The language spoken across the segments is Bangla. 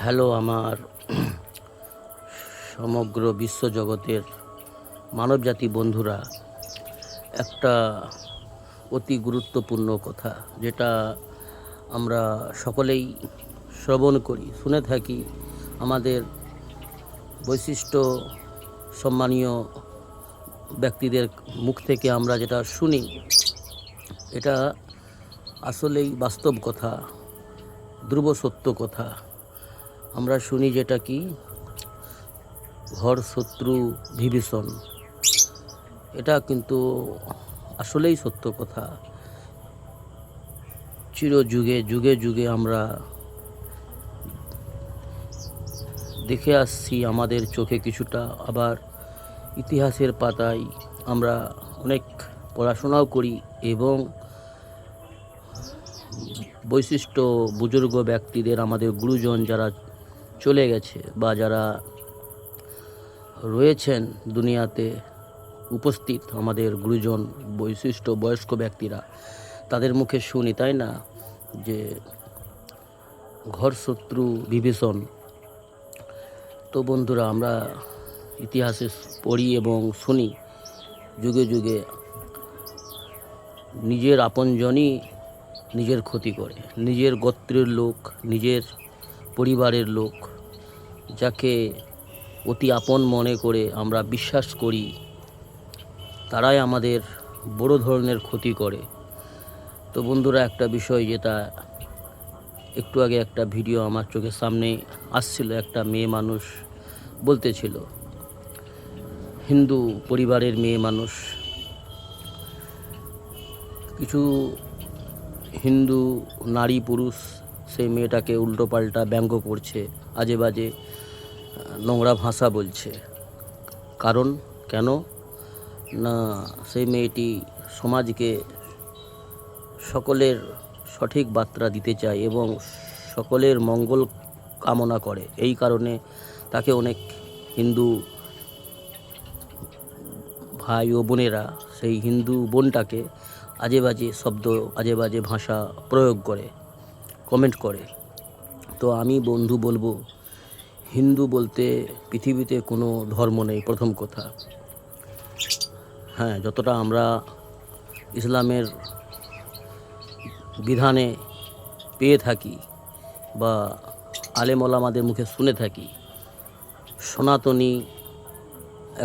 হ্যালো আমার সমগ্র বিশ্বজগতের মানবজাতি বন্ধুরা, একটা অতি গুরুত্বপূর্ণ কথা যেটা আমরা সকলেই শ্রবণ করি, শুনে থাকি। আমাদের বৈশিষ্ট্য সম্মানীয় ব্যক্তিদের মুখ থেকে আমরা যেটা শুনি, এটা আসলেই বাস্তব কথা, ধ্রুব সত্য কথা। আমরা শুনি যেটা কি ঘর শত্রু বিভীষণ, এটা কিন্তু আসলেই সত্য কথা। চিরযুগে যুগে যুগে আমরা দেখে আসছি, আমাদের চোখে কিছুটা, আবার ইতিহাসের পাতায় আমরা অনেক পড়াশোনাও করি এবং বৈশিষ্ট্য বুজুর্গ ব্যক্তিদের, আমাদের গুরুজন যারা চলে গেছে বা যারা রয়েছেন দুনিয়াতে উপস্থিত, আমাদের গুরুজন বৈশিষ্ট্য বয়স্ক ব্যক্তিরা, তাদের মুখে শুনি, তাই না, যে ঘর শত্রু বিভীষণ। তো বন্ধুরা, আমরা ইতিহাসে পড়ি এবং শুনি, যুগে যুগে নিজের আপনজনই নিজের ক্ষতি করে, নিজের গোত্রের লোক, নিজের পরিবারের লোক, যাকে অতি আপন মনে করে আমরা বিশ্বাস করি, তারাই আমাদের বড় ধরনের ক্ষতি করে। তো বন্ধুরা, একটা বিষয় যেটা একটু আগে একটা ভিডিও আমার চোখের সামনে আসছিল, একটা মেয়ে মানুষ বলতেছিল, হিন্দু পরিবারের মেয়ে মানুষ, কিছু হিন্দু নারী পুরুষ সেই মেয়েটাকে উল্টোপাল্টা ব্যঙ্গ করছে, আজে বাজে নোংরা ভাষা বলছে। কারণ কেন না, সেই মেয়েটি সমাজকে সকলের সঠিক বার্তা দিতে চায় এবং সকলের মঙ্গল কামনা করে। এই কারণে তাকে অনেক হিন্দু ভাই ও বোনেরা সেই হিন্দু বোনটাকে আজে বাজে শব্দ, আজে বাজে ভাষা প্রয়োগ করে, কমেন্ট করে। তো আমি বন্ধু বলবো, হিন্দু বলতে পৃথিবীতে কোনো ধর্ম নেই, প্রথম কথা। হ্যাঁ, যতটা আমরা ইসলামের বিধানে পেয়ে থাকি বা আলেম ওলামাদের মুখে শুনে থাকি, সনাতনী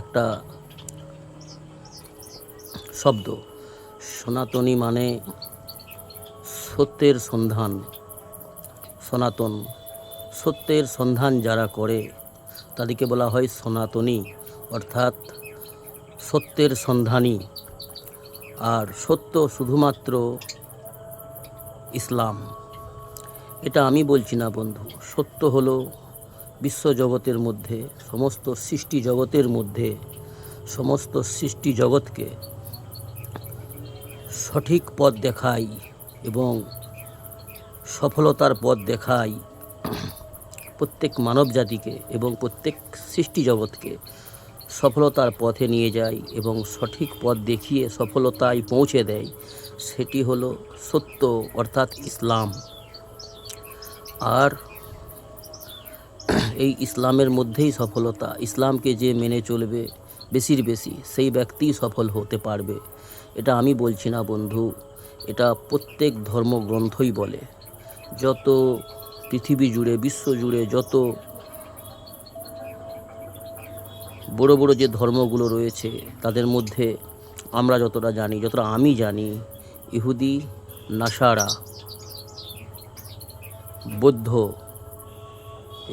একটা শব্দ। সনাতনী মানে সত্যের সন্ধান। সনাতন, সত্যের সন্ধান যারা করে তাদেরকে বলা হয় সনাতনী, অর্থাৎ সত্যের সন্ধানী। আর সত্য শুধুমাত্র ইসলাম, এটা আমি বলছি না বন্ধু। সত্য হলো বিশ্বজগতের মধ্যে, সমস্ত সৃষ্টি জগতের মধ্যে, সমস্ত সৃষ্টি জগৎকে সঠিক পথ দেখাই এবং সফলতার পথ দেখাই প্রত্যেক মানব জাতিকে এবং প্রত্যেক সৃষ্টি জগৎকে সফলতার পথে নিয়ে যায় এবং সঠিক পথ দেখিয়ে সফলতায় পৌঁছে দেয়। সেটি হলো সত্য, অর্থাৎ ইসলাম। আর এই ইসলামের মধ্যেই সফলতা। ইসলামকে যে মেনে চলবে বেশির বেশি, সেই ব্যক্তিই সফল হতে পারবে। এটা আমি বলছি না বন্ধু, এটা প্রত্যেক ধর্মগ্রন্থই বলে। যত পৃথিবী জুড়ে, বিশ্ব জুড়ে যত বড় বড় যে ধর্মগুলো রয়েছে, তাদের মধ্যে আমরা যতটা জানি, যতটা আমি জানি, ইহুদি, নাসারা, বৌদ্ধ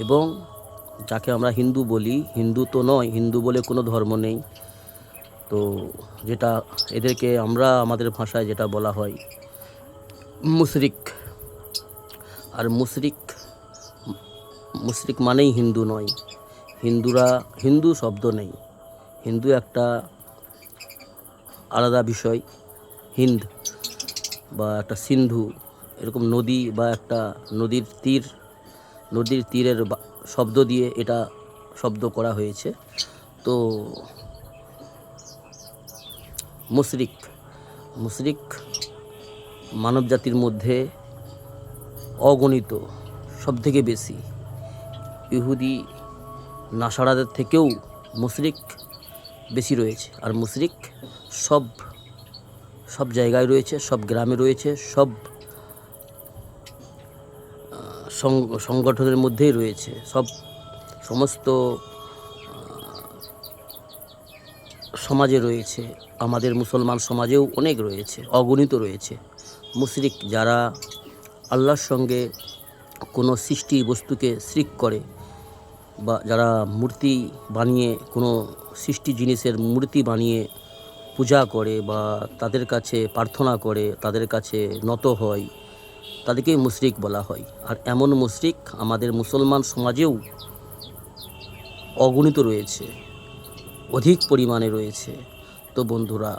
এবং যাকে আমরা হিন্দু বলি, হিন্দু তো নয়, হিন্দু বলে কোনো ধর্ম নেই, তো যেটা এদেরকে আমরা আমাদের ভাষায় যেটা বলা হয় মুশরিক। আর মুশরিক মানেই হিন্দু নয়। হিন্দু শব্দ নেই, হিন্দু একটা আলাদা বিষয়। হিন্দ বা একটা সিন্ধু, এরকম নদী বা একটা নদীর তীরের শব্দ দিয়ে এটা শব্দ করা হয়েছে। তো মুশরিক মানব জাতির মধ্যে অগণিত, সবথেকে বেশি। ইহুদি নাসারাদের থেকেও মুশরিক বেশি রয়েছে। আর মুশরিক সব সব জায়গায় রয়েছে, সব গ্রামে রয়েছে, সব সংগঠনের মধ্যেই রয়েছে, সমস্ত সমাজে রয়েছে। আমাদের মুসলমান সমাজেও অনেক রয়েছে, অগণিত রয়েছে মুশরিক, যারা আল্লাহর সঙ্গে কোনো সৃষ্টি বস্তুকে শিরক করে, বা যারা মূর্তি বানিয়ে কোনো সৃষ্টি জিনিসের মূর্তি বানিয়ে পূজা করে বা তাদের কাছে প্রার্থনা করে, তাদের কাছে নত হয়, তাদেরকেই মুশরিক বলা হয়। আর এমন মুশরিক আমাদের মুসলমান সমাজেও অগণিত রয়েছে, অধিক পরিমাণে রয়েছে। তো বন্ধুরা,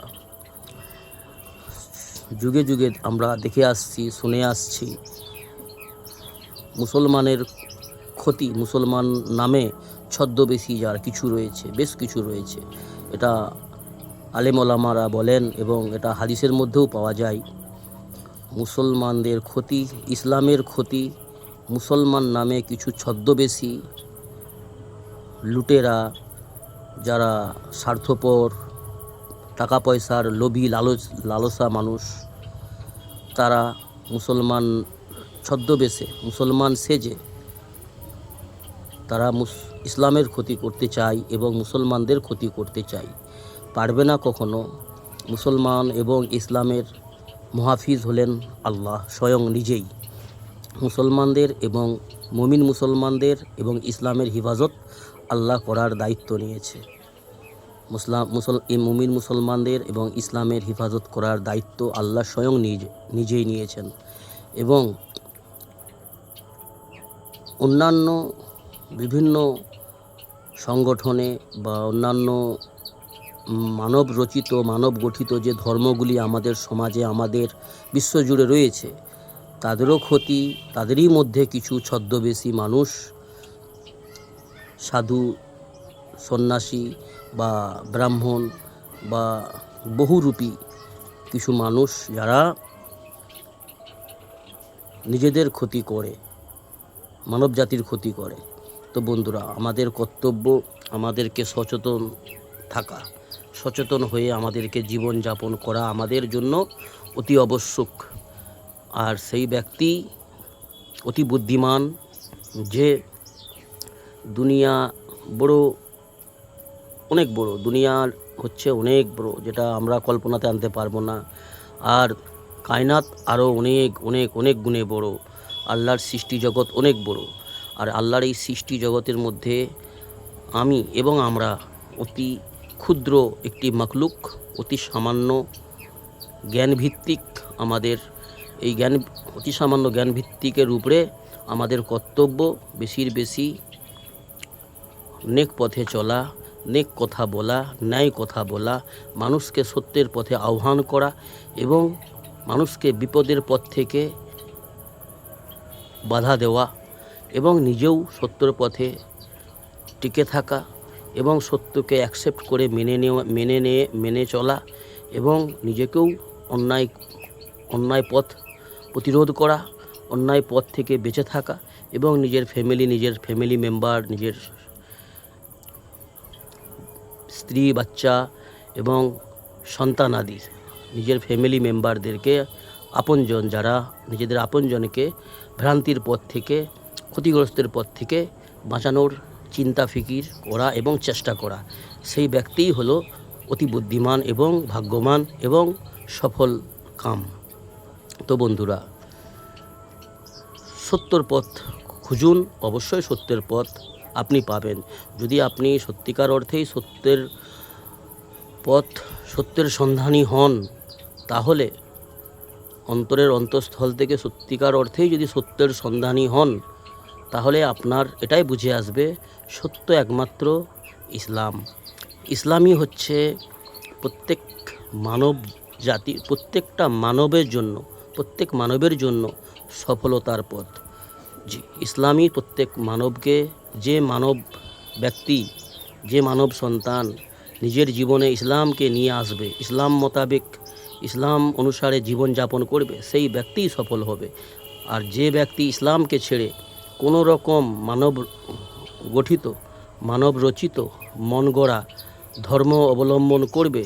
যুগে যুগে আমরা দেখে আসছি, শুনে আসছি, মুসলমানের ক্ষতি, মুসলমান নামে ছদ্মবেশী যার কিছু রয়েছে, বেশ কিছু রয়েছে। এটা আলেম ওলামারা বলেন এবং এটা হাদিসের মধ্যেও পাওয়া যায়। মুসলমানদের ক্ষতি, ইসলামের ক্ষতি, মুসলমান নামে কিছু ছদ্মবেশী লুটেরা, যারা স্বার্থপর, টাকা পয়সার লোভী, লালসা মানুষ, তারা মুসলমান ছদ্মবেশে, মুসলমান সেজে তারা ইসলামের ক্ষতি করতে চায় এবং মুসলমানদের ক্ষতি করতে চায়। পারবে না কখনো। মুসলমান এবং ইসলামের মুহাফিজ হলেন আল্লাহ স্বয়ং নিজেই। মুসলমানদের এবং মুমিন মুসলমানদের এবং ইসলামের হিফাজত আল্লাহ করার দায়িত্ব নিয়েছে। মুমিন মুসলমানদের এবং ইসলামের হিফাজত করার দায়িত্ব আল্লাহ স্বয়ং নিজেই নিয়েছেন। এবং অন্যান্য বিভিন্ন সংগঠনে বা অন্যান্য মানব রচিত, মানব গঠিত যে ধর্মগুলি আমাদের সমাজে, আমাদের বিশ্বজুড়ে রয়েছে, তাদেরও ক্ষতি। তাদেরই মধ্যে কিছু ছদ্মবেশী মানুষ, সাধু, সন্ন্যাসী বা ব্রাহ্মণ বা বহুরূপী কিছু মানুষ, যারা নিজেদের ক্ষতি করে, মানব জাতির ক্ষতি করে। তো বন্ধুরা, আমাদের কর্তব্য আমাদেরকে সচেতন থাকা, সচেতন হয়ে আমাদেরকে জীবনযাপন করা আমাদের জন্য অতি আবশ্যক। আর সেই ব্যক্তি অতি বুদ্ধিমান, যে দুনিয়া অনেক বড়, দুনিয়া হচ্ছে অনেক বড়, যেটা আমরা কল্পনাতে আনতে পারবো না। আর কায়নাত আরও অনেক অনেক অনেক গুণে বড়। আল্লাহর সৃষ্টি জগৎ অনেক বড়। আর আল্লাহর এই সৃষ্টি জগতের মধ্যে আমি এবং আমরা অতি ক্ষুদ্র একটি মাখলুক, অতি সামান্য জ্ঞানভিত্তিক। আমাদের এই অতি সামান্য জ্ঞানভিত্তিকের উপরে আমাদের কর্তব্য বেশির বেশি নেক পথে চলা, নেক কথা বলা, ন্যায় কথা বলা, মানুষকে সত্যের পথে আহ্বান করা এবং মানুষকে বিপদের পথ থেকে বাধা দেওয়া এবং নিজেও সত্যের পথে টিকে থাকা এবং সত্যকে অ্যাকসেপ্ট করে মেনে চলা এবং নিজেকেও অন্যায় পথ প্রতিরোধ করা, অন্যায় পথ থেকে বেঁচে থাকা এবং নিজের ফ্যামিলি মেম্বার, নিজের স্ত্রী, বাচ্চা এবং সন্তানাদি, নিজের ফ্যামিলি মেম্বারদেরকে, আপনজন যারা, নিজেদের আপনজনকে ভ্রান্তির পথ থেকে, ক্ষতিগ্রস্তের পথ থেকে বাঁচানোর চিন্তা ফিকির করা এবং চেষ্টা করা। সেই ব্যক্তিই হলো অতি বুদ্ধিমান এবং ভাগ্যবান এবং সফল কাম। তো বন্ধুরা, সত্যর পথ খুঁজুন, অবশ্যই সত্যের পথ আপনি পাবেন। যদি আপনি সত্যিকার অর্থেই সত্যের সন্ধানী হন, তাহলে অন্তরের অন্তঃস্থল থেকে সত্যিকার অর্থেই যদি সত্যের সন্ধানী হন, তাহলে আপনার এটাই বুঝে আসবে সত্য একমাত্র ইসলাম। ইসলামই হচ্ছে প্রত্যেক মানব জাতি, প্রত্যেকটা প্রত্যেক মানবের জন্য সফলতার পথ। ইসলামই প্রত্যেক মানবকে, যে মানব ব্যক্তি, যে মানব সন্তান নিজের জীবনে ইসলামকে নিয়ে আসবে, ইসলাম মোতাবেক, ইসলাম অনুসারে জীবনযাপন করবে, সেই ব্যক্তিই সফল হবে। আর যে ব্যক্তি ইসলামকে ছেড়ে কোনো রকম গঠিত, মানব রচিত, মন গড়া ধর্ম অবলম্বন করবে,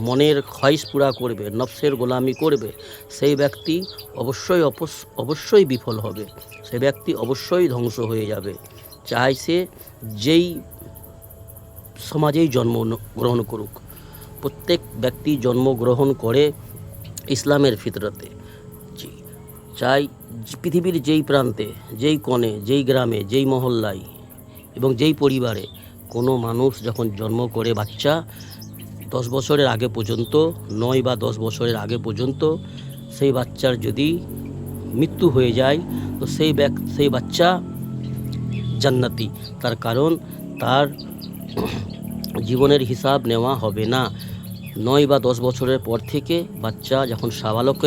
মনের খয়েশ পুরা করবে, নফসের গোলামি করবে, সেই ব্যক্তি অবশ্যই বিফল হবে, সেই ব্যক্তি অবশ্যই ধ্বংস হয়ে যাবে। চাই সে যেই সমাজেই জন্মগ্রহণ করুক। প্রত্যেক ব্যক্তি জন্মগ্রহণ করে ইসলামের ফিতরতে। চাই পৃথিবীর যেই প্রান্তে, যেই কোণে, যেই গ্রামে, যেই মহল্লায় এবং যেই পরিবারে কোনো মানুষ যখন জন্ম করে বাচ্চা 10 বছরের আগে পর্যন্ত, 9 বা 10 বছরের আগে পর্যন্ত সেই বাচ্চার যদি মৃত্যু হয়ে যায় তো সেই বাচ্চা জান্নাতি। তার কারণ তার জীবনের হিসাব নেওয়া হবে না। 9 বা 10 বছরের পর থেকে বাচ্চা যখন সাবালক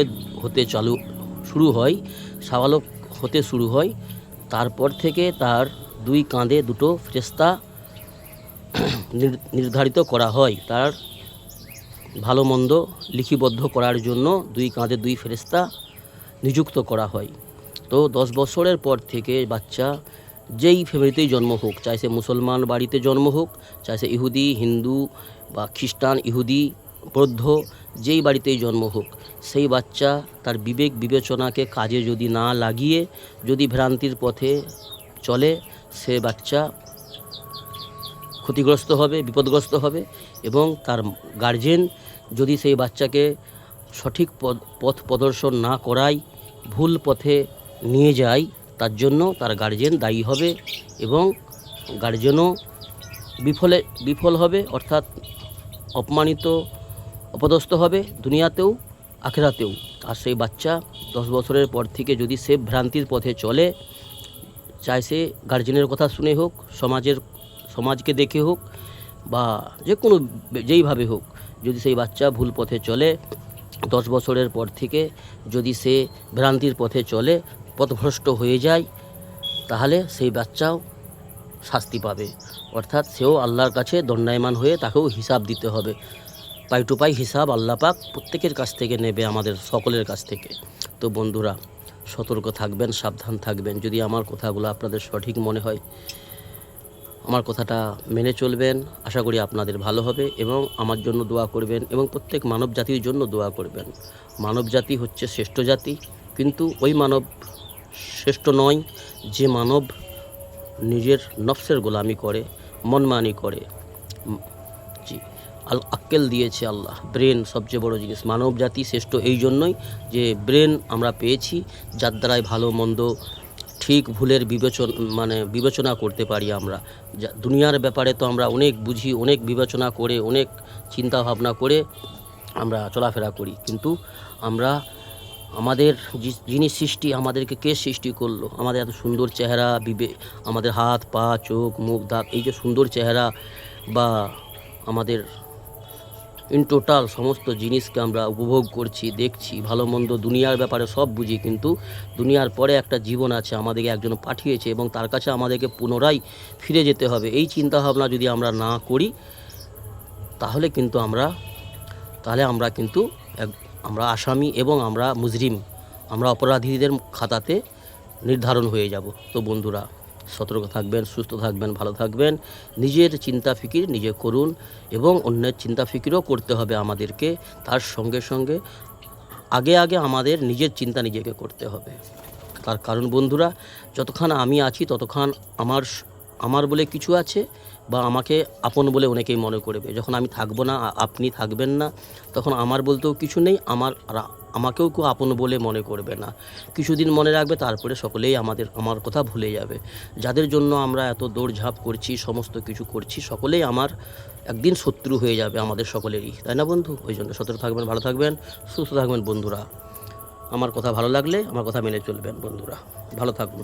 হতে শুরু হয় তারপর থেকে তার 2 কাঁধে 2 ফেরেশতা নির্ধারিত করা হয়। তার ভালো মন্দ লিপিবদ্ধ করার জন্য 2 কাঁধে 2 ফেরেশতা নিযুক্ত করা হয়। তো 10 বছরের পর থেকে বাচ্চা যেই ফ্যামিলিতেই জন্ম হোক, চাই সে মুসলমান বাড়িতে জন্ম হোক, চাই সে ইহুদি, হিন্দু বা খ্রিস্টান, ইহুদি, বৌদ্ধ, যেই বাড়িতেই জন্ম হোক, সেই বাচ্চা তার বিবেক বিবেচনাকে কাজে যদি না লাগিয়ে যদি ভ্রান্তির পথে চলে, সে বাচ্চা ক্ষতিগ্রস্ত হবে, বিপদগ্রস্ত হবে। এবং তার গার্জেন যদি সেই বাচ্চাকে সঠিক পথ প্রদর্শন না করায় ভুল পথে নিয়ে যায়, তার জন্য তার গার্জেন দায়ী হবে এবং গার্জেনও বিফল হবে, অর্থাৎ অপমানিত, অপদস্থ হবে দুনিয়াতেও আখিরাতেও। আর সেই বাচ্চা 10 বছরের পর থেকে যদি সে ভ্রান্তির পথে চলে, চাই সে গার্জেনের কথা শুনে হোক, সমাজকে দেখে হোক বা যেইভাবে হোক, যদি সেই বাচ্চা ভুল পথে চলে 10 বছরের পর থেকে যদি সে ভ্রান্তির পথে চলে, পথভ্রষ্ট হয়ে যায়, তাহলে সেই বাচ্চাও শাস্তি পাবে। অর্থাৎ সেও আল্লাহর কাছে দণ্ডায়মান হয়ে তাকেও হিসাব দিতে হবে। পাই টু পাই হিসাব আল্লাহ পাক প্রত্যেকের কাছ থেকে নেবে, আমাদের সকলের কাছ থেকে। তো বন্ধুরা, সতর্ক থাকবেন, সাবধান থাকবেন। যদি আমার কথাগুলো আপনাদের সঠিক মনে হয়, আমার কথাটা মেনে চলবেন। আশা করি আপনাদের ভালো হবে এবং আমার জন্য দোয়া করবেন এবং প্রত্যেক মানব জাতির জন্য দোয়া করবেন। মানব জাতি হচ্ছে শ্রেষ্ঠ জাতি, কিন্তু ওই মানব শ্রেষ্ঠ নয় যে মানব নিজের নফসের গোলামি করে, মনমানি করে। আক্কেল দিয়েছে আল্লাহ, ব্রেন সবচেয়ে বড় জিনিস। মানব জাতি শ্রেষ্ঠ এই জন্যই যে ব্রেন আমরা পেয়েছি, যার দ্বারাই ভালো মন্দ ঠিক ভুলের বিবেচনা করতে পারি। আমরা দুনিয়ার ব্যাপারে তো আমরা অনেক বুঝি, অনেক বিবেচনা করে, অনেক চিন্তা ভাবনা করে আমরা চলাফেরা করি, কিন্তু আমাদের যিনি সৃষ্টি, আমাদেরকে কে সৃষ্টি করলো, আমাদের এত সুন্দর চেহারা, আমাদের হাত পা চোখ মুখ দাঁত, এই যে সুন্দর চেহারা বা আমাদের ইন টোটাল সমস্ত জিনিসকে আমরা উপভোগ করছি, দেখছি, ভালো মন্দ দুনিয়ার ব্যাপারে সব বুঝি, কিন্তু দুনিয়ার পরে একটা জীবন আছে, আমাদেরকে একজন পাঠিয়েছে এবং তার কাছে আমাদেরকে পুনরায় ফিরে যেতে হবে। এই চিন্তাভাবনা যদি আমরা না করি, তাহলে কিন্তু আমরা আসামি এবং আমরা মুজরিম, আমরা অপরাধীদের খাতাতে নির্ধারণ হয়ে যাব। তো বন্ধুরা, সতর্ক থাকবেন, সুস্থ থাকবেন, ভালো থাকবেন। নিজের চিন্তা ফিকির নিজে করুন এবং অন্যের চিন্তা ফিকিরও করতে হবে আমাদেরকে। তার সঙ্গে সঙ্গে আগে আমাদের নিজের চিন্তা নিজেকে করতে হবে। তার কারণ বন্ধুরা, যতক্ষণ আমি আছি ততক্ষণ আমার বলে কিছু আছে বা আমাকে আপন বলে অনেকেই মনে করবে। যখন আমি থাকবো না, আপনি থাকবেন না, তখন আমার বলতেও কিছু নেই, আমাকেও কেউ আপন বলে মনে করবে না। কিছুদিন মনে রাখবে, তারপরে সকলেই আমার কথা ভুলে যাবে। যাদের জন্য আমরা এত দৌড়ঝাঁপ করছি, সমস্ত কিছু করছি, সকলেই আমার একদিন শত্রু হয়ে যাবে, আমাদের সকলেরই, তাই না বন্ধু? ওই জন্য সতর্ক থাকবেন, ভালো থাকবেন, সুস্থ থাকবেন বন্ধুরা। আমার কথা ভালো লাগলে আমার কথা মেনে চলবেন বন্ধুরা। ভালো থাকুন।